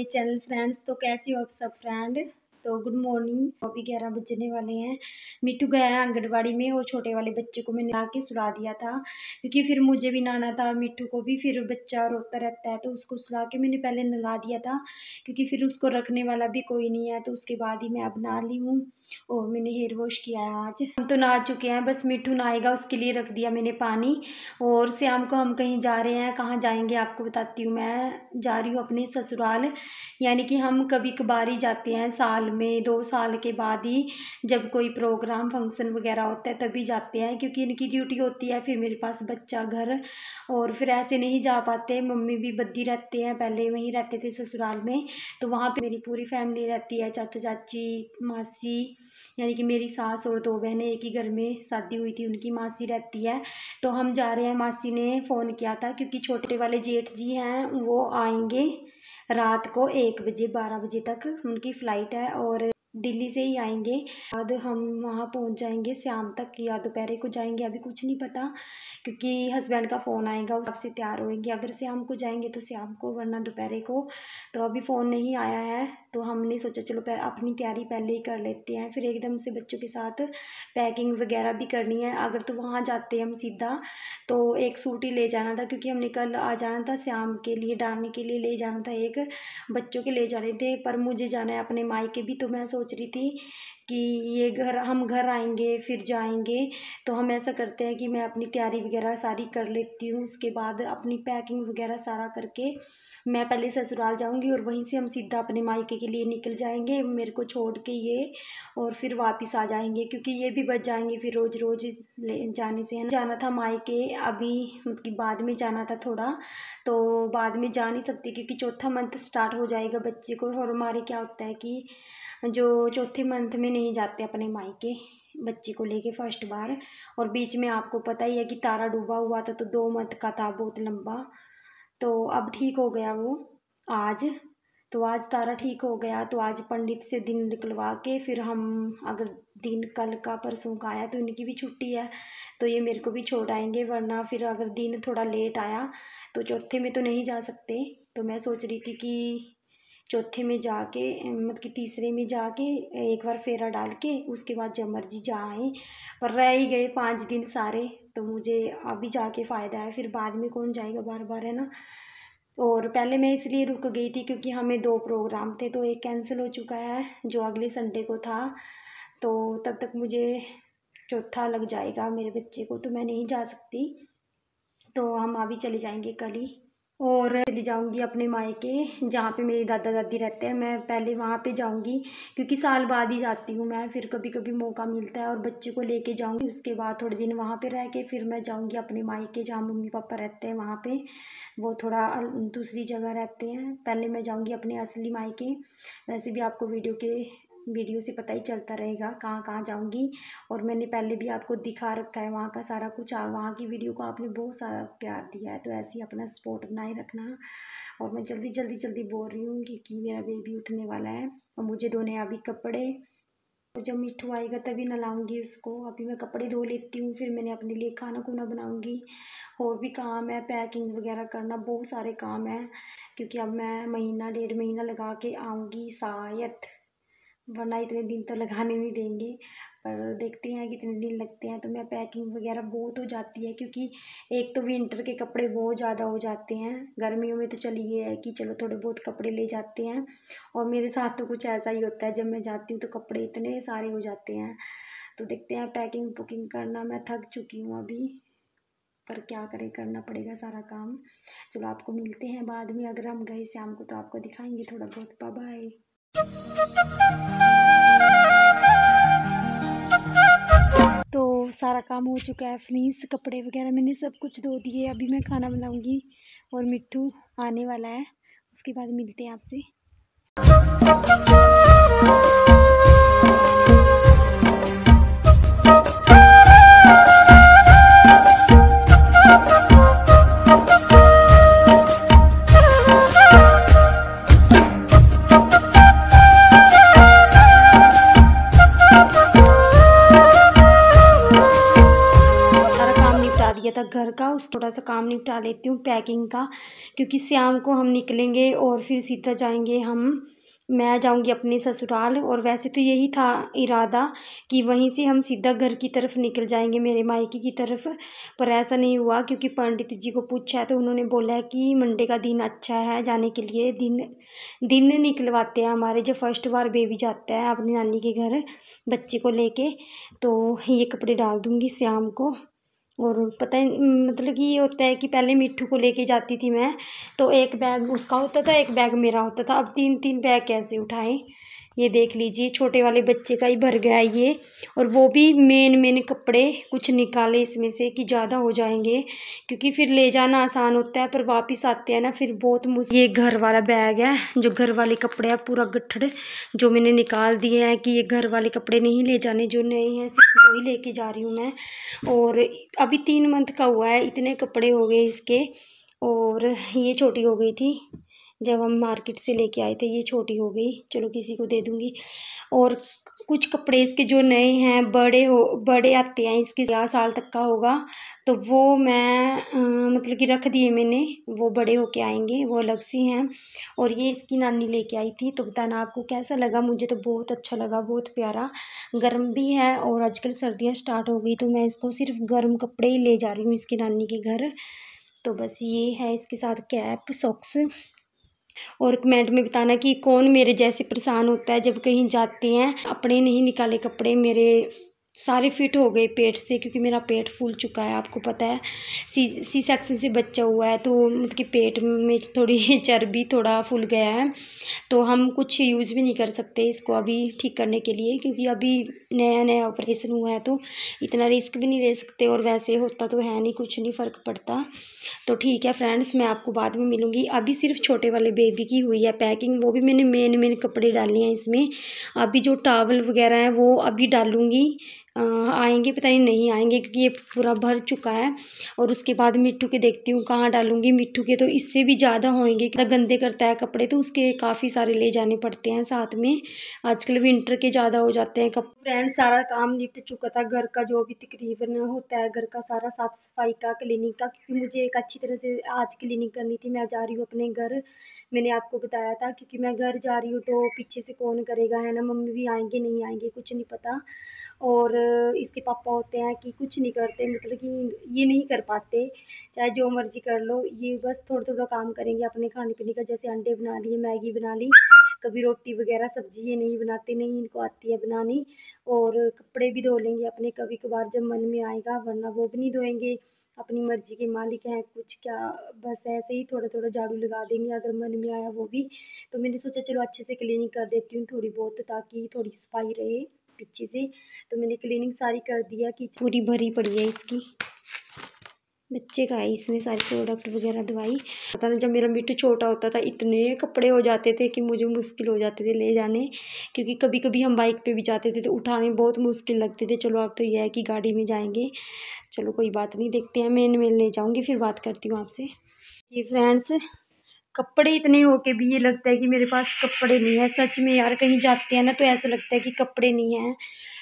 Channel friends. तो कैसी हो आप सब फ्रेंड। तो गुड मॉर्निंग। अभी 11 बजने वाले हैं। मिट्टू गया है आंगनबाड़ी में और छोटे वाले बच्चे को मैंने ला के सुला दिया था, क्योंकि फिर मुझे भी नहाना था, मिट्टू को भी। फिर बच्चा रोता रहता है तो उसको सुला के मैंने पहले नहला दिया था, क्योंकि फिर उसको रखने वाला भी कोई नहीं है। तो उसके बाद ही मैं अब नहा ली हूँ और मैंने हेयर वॉश किया है आज। हम तो नहा चुके हैं, बस मिट्टू नहाएगा, उसके लिए रख दिया मैंने पानी। और शाम को हम कहीं जा रहे हैं, कहाँ जाएंगे आपको बताती हूँ। मैं जा रही हूँ अपने ससुराल, यानी कि हम कभी कभार ही जाते हैं, साल में 2 साल के बाद ही, जब कोई प्रोग्राम फंक्शन वगैरह होता है तभी जाते हैं, क्योंकि इनकी ड्यूटी होती है। फिर मेरे पास बच्चा घर, और फिर ऐसे नहीं जा पाते। मम्मी भी बद्दी रहते हैं, पहले वहीं रहते थे ससुराल में, तो वहाँ पे मेरी पूरी फैमिली रहती है, चाचा चाची मासी, यानी कि मेरी सास और 2 बहनें एक ही घर में शादी हुई थी, उनकी मासी रहती है। तो हम जा रहे हैं। मासी ने फ़ोन किया था, क्योंकि छोटे वाले जेठ जी हैं वो आएंगे रात को 1 बजे, 12 बजे तक उनकी फ़्लाइट है, और दिल्ली से ही आएंगे। बाद हम वहाँ पहुँच जाएंगे शाम तक या दोपहर को जाएंगे, अभी कुछ नहीं पता, क्योंकि हस्बैंड का फ़ोन आएगा, उस से तैयार होएंगे। अगर शाम को जाएंगे तो शाम को, वरना दोपहर को। तो अभी फ़ोन नहीं आया है, तो हमने सोचा चलो अपनी तैयारी पहले ही कर लेते हैं। फिर एकदम से बच्चों के साथ पैकिंग वगैरह भी करनी है। अगर तो वहाँ जाते हैं हम सीधा, तो एक सूट ही ले जाना था, क्योंकि हमने कल आ जाना था, शाम के लिए डालने के लिए ले जाना था, एक बच्चों के ले जाने थे। पर मुझे जाना है अपने मायके भी, तो मैं सोच रही थी कि ये हम घर आएंगे फिर जाएंगे, तो हम ऐसा करते हैं कि मैं अपनी तैयारी वगैरह सारी कर लेती हूँ। उसके बाद अपनी पैकिंग वगैरह सारा करके मैं पहले ससुराल जाऊंगी, और वहीं से हम सीधा अपने मायके के लिए निकल जाएंगे, मेरे को छोड़ के ये, और फिर वापस आ जाएंगे, क्योंकि ये भी बच जाएंगे फिर रोज़ रोज़ ले जाने से। जाना था मायके अभी, मतलब बाद में जाना था थोड़ा, तो बाद में जा नहीं सकती, क्योंकि चौथा मंथ स्टार्ट हो जाएगा बच्चे को। और हमारे क्या होता है कि जो चौथे मंथ में नहीं जाते अपने मायके बच्चे को लेके फर्स्ट बार। और बीच में आपको पता ही है कि तारा डूबा हुआ था, तो 2 मंथ का था, बहुत लंबा। तो अब ठीक हो गया वो आज। तो आज तारा ठीक हो गया, तो आज पंडित से दिन निकलवा के फिर हम, अगर दिन कल का परसों का आया तो इनकी भी छुट्टी है, तो ये मेरे को भी छोड़ आएंगे। वरना फिर अगर दिन थोड़ा लेट आया तो चौथे में तो नहीं जा सकते। तो मैं सोच रही थी कि चौथे में जाके, मतलब कि तीसरे में जाके एक बार फेरा डाल के उसके बाद जब मर्जी जा आए। पर रह ही गए 5 दिन सारे, तो मुझे अभी जाके फ़ायदा है, फिर बाद में कौन जाएगा बार बार, है ना। और पहले मैं इसलिए रुक गई थी क्योंकि हमें 2 प्रोग्राम थे, तो एक कैंसिल हो चुका है जो अगले संडे को था। तो तब तक मुझे चौथा लग जाएगा मेरे बच्चे को, तो मैं नहीं जा सकती। तो हम अभी चले जाएंगे कल ही, और चली जाऊंगी अपने मायके जहाँ पे मेरे दादा दादी रहते हैं। मैं पहले वहाँ पे जाऊंगी, क्योंकि साल बाद ही जाती हूँ मैं, फिर कभी कभी मौका मिलता है, और बच्चे को लेके जाऊंगी। उसके बाद थोड़े दिन वहाँ पे रह के फिर मैं जाऊंगी अपने मायके जहाँ मम्मी पापा रहते हैं वहाँ पे। वो थोड़ा दूसरी जगह रहते हैं। पहले मैं जाऊँगी अपने असली मायके। वैसे भी आपको वीडियो से पता ही चलता रहेगा कहाँ कहाँ जाऊँगी, और मैंने पहले भी आपको दिखा रखा है वहाँ का सारा कुछ। वहाँ की वीडियो को आपने बहुत सारा प्यार दिया है, तो ऐसे ही अपना सपोर्ट बनाए रखना। और मैं जल्दी बोल रही हूँ क्योंकि मेरा बेबी उठने वाला है, और मुझे धोने अभी कपड़े, और जब मिट्ठू आएगा तभी नहलाऊंगी उसको। अभी मैं कपड़े धो लेती हूँ, फिर मैंने अपने लिए खाना खुना बनाऊंगी। और भी काम है, पैकिंग वगैरह करना, बहुत सारे काम है, क्योंकि अब मैं महीना 1.5 महीना लगा के आऊँगी शायद, वरना इतने दिन तो लगाने नहीं देंगे। पर देखते हैं कितने दिन लगते हैं। तो मैं पैकिंग वगैरह बहुत हो जाती है, क्योंकि एक तो विंटर के कपड़े बहुत ज़्यादा हो जाते हैं। गर्मियों में तो चलिए है कि चलो थोड़े बहुत कपड़े ले जाते हैं, और मेरे साथ तो कुछ ऐसा ही होता है, जब मैं जाती हूँ तो कपड़े इतने सारे हो जाते हैं। तो देखते हैं, पैकिंग पुकिंग करना, मैं थक चुकी हूँ अभी, पर क्या करें, करना पड़ेगा सारा काम। चलो आपको मिलते हैं बाद में, अगर हम गए शाम को तो आपको दिखाएंगे थोड़ा बहुत। Bye bye. तो सारा काम हो चुका है फिनिश, कपड़े वगैरह मैंने सब कुछ धो दिए। अभी मैं खाना बनाऊंगी, और मिट्टू आने वाला है, उसके बाद मिलते हैं आपसे। घर का, उस थोड़ा सा काम निपटा लेती हूँ पैकिंग का, क्योंकि शाम को हम निकलेंगे और फिर सीधा जाएंगे मैं जाऊंगी अपने ससुराल। और वैसे तो यही था इरादा कि वहीं से हम सीधा घर की तरफ निकल जाएंगे, मेरे मायके की तरफ, पर ऐसा नहीं हुआ क्योंकि पंडित जी को पूछा है तो उन्होंने बोला है कि मंडे का दिन अच्छा है जाने के लिए। दिन निकलवाते हैं हमारे, जब फर्स्ट बार बेबी जाता है अपनी नानी के घर बच्चे को लेके। तो ये कपड़े डाल दूँगी शाम को। और पता है मतलब कि ये होता है कि पहले मिट्ठू को लेके जाती थी मैं, तो एक बैग उसका होता था, एक बैग मेरा होता था। अब 3-3 बैग कैसे उठाएं। ये देख लीजिए छोटे वाले बच्चे का ही भर गया है ये, और वो भी मेन कपड़े कुछ निकाले इसमें से कि ज़्यादा हो जाएंगे, क्योंकि फिर ले जाना आसान होता है पर वापस आते हैं ना फिर बहुत मुश्किल। ये घर वाला बैग है, जो घर वाले कपड़े हैं, पूरा गट्ठड़ जो मैंने निकाल दिए हैं कि ये घर वाले कपड़े नहीं ले जाने, जो नए हैं सिर्फ वही लेके जा रही हूँ मैं। और अभी 3 मंथ का हुआ है, इतने कपड़े हो गए इसके। और ये छोटी हो गई थी जब हम मार्केट से लेके आए थे, ये छोटी हो गई, चलो किसी को दे दूँगी। और कुछ कपड़े इसके जो नए हैं बड़े आते हैं, इसके 50 साल तक का होगा, तो वो मैं मतलब कि रख दिए मैंने, वो बड़े होके आएंगे, वो अलग से हैं। और ये इसकी नानी लेके आई थी, तो बताना आपको कैसा लगा। मुझे तो बहुत अच्छा लगा, बहुत प्यारा, गर्म भी है। और आजकल सर्दियाँ स्टार्ट हो गई तो मैं इसको सिर्फ गर्म कपड़े ही ले जा रही हूँ इसकी नानी के घर। तो बस ये है इसके साथ कैप, सॉक्स। और कमेंट में बताना कि कौन मेरे जैसे परेशान होता है जब कहीं जाते हैं। अपने नहीं निकाले कपड़े, मेरे सारे फिट हो गए पेट से, क्योंकि मेरा पेट फूल चुका है, आपको पता है सी सेक्शन से बच्चा हुआ है, तो मतलब कि पेट में थोड़ी चर्बी थोड़ा फूल गया है, तो हम कुछ यूज़ भी नहीं कर सकते इसको अभी ठीक करने के लिए, क्योंकि अभी नया ऑपरेशन हुआ है तो इतना रिस्क भी नहीं ले सकते। और वैसे होता तो है नहीं, कुछ नहीं फ़र्क पड़ता। तो ठीक है फ्रेंड्स, मैं आपको बाद में मिलूँगी। अभी सिर्फ छोटे वाले बेबी की हुई है पैकिंग, वो भी मैंने मेन कपड़े डाले हैं इसमें। अभी जो टॉवल वगैरह हैं वो अभी डालूँगी, आएंगे पता नहीं आएंगे, क्योंकि ये पूरा भर चुका है। और उसके बाद मिट्ठू के देखती हूँ कहाँ डालूँगी। मिट्ठू के तो इससे भी ज़्यादा होंगे, इतना गंदे करता है कपड़े, तो उसके काफ़ी सारे ले जाने पड़ते हैं साथ में। आजकल विंटर के ज़्यादा हो जाते हैं कपड़े। फ्रेंड्स, सारा काम निपट चुका था घर का, जो भी तकरीबन होता है घर का, सारा साफ़ सफाई का, क्लीनिंग का, क्योंकि मुझे एक अच्छी तरह से आज क्लीनिंग करनी थी। मैं जा रही हूँ अपने घर, मैंने आपको बताया था, क्योंकि मैं घर जा रही हूँ तो पीछे से कौन करेगा, है ना। मम्मी भी आएंगे नहीं आएंगे कुछ नहीं पता। और इसके पापा होते हैं कि कुछ नहीं करते, मतलब कि ये नहीं कर पाते, चाहे जो मर्जी कर लो, ये बस थोड़ा काम करेंगे अपने खाने पीने का, जैसे अंडे बना लिए, मैगी बना ली, कभी रोटी वगैरह सब्जी ये नहीं बनाते, नहीं इनको आती है बनानी। और कपड़े भी धो लेंगे अपने कभी कभार जब मन में आएगा, वरना वो भी नहीं धोएंगे, अपनी मर्जी के मालिक हैं कुछ क्या। बस ऐसे ही थोड़ा झाड़ू लगा देंगे अगर मन में आया वो भी। तो मैंने सोचा चलो अच्छे से क्लीनिंग कर देती हूँ थोड़ी बहुत, ताकि थोड़ी सफाई रहे पीछे से। तो मैंने क्लीनिंग सारी कर दिया, कि पूरी भरी पड़ी है इसकी, बच्चे का है इसमें सारी प्रोडक्ट वगैरह दवाई। पता नहीं जब मेरा मिट्टू छोटा होता था इतने कपड़े हो जाते थे कि मुझे मुश्किल हो जाते थे ले जाने, क्योंकि कभी कभी हम बाइक पे भी जाते थे तो उठाने बहुत मुश्किल लगते थे। चलो अब तो यह है कि गाड़ी में जाएंगे, चलो कोई बात नहीं, देखते हैं। मेन ले जाऊँगी, फिर बात करती हूँ आपसे। ये फ्रेंड्स, कपड़े इतने हो के भी ये लगता है कि मेरे पास कपड़े नहीं है। सच में यार, कहीं जाते हैं ना तो ऐसा लगता है कि कपड़े नहीं हैं।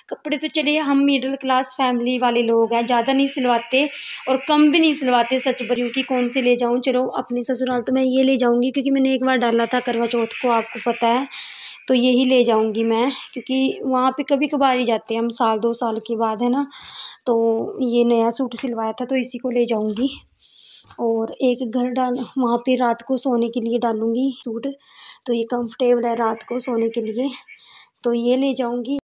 कपड़े तो चलिए हम मिडिल क्लास फैमिली वाले लोग हैं, ज़्यादा नहीं सिलवाते और कम भी नहीं सिलवाते। सच बता कि कौन से ले जाऊँ। चलो अपने ससुराल तो मैं ये ले जाऊँगी, क्योंकि मैंने एक बार डाला था करवा चौथ को, आपको पता है, तो यही ले जाऊँगी मैं, क्योंकि वहाँ पे कभी कभार ही जाते हैं हम, 1-2 साल के बाद, है ना। तो ये नया सूट सिलवाया था तो इसी को ले जाऊँगी। और एक घर वहाँ पे रात को सोने के लिए डालूँगी सूट, तो ये कंफर्टेबल है रात को सोने के लिए, तो ये ले जाऊँगी।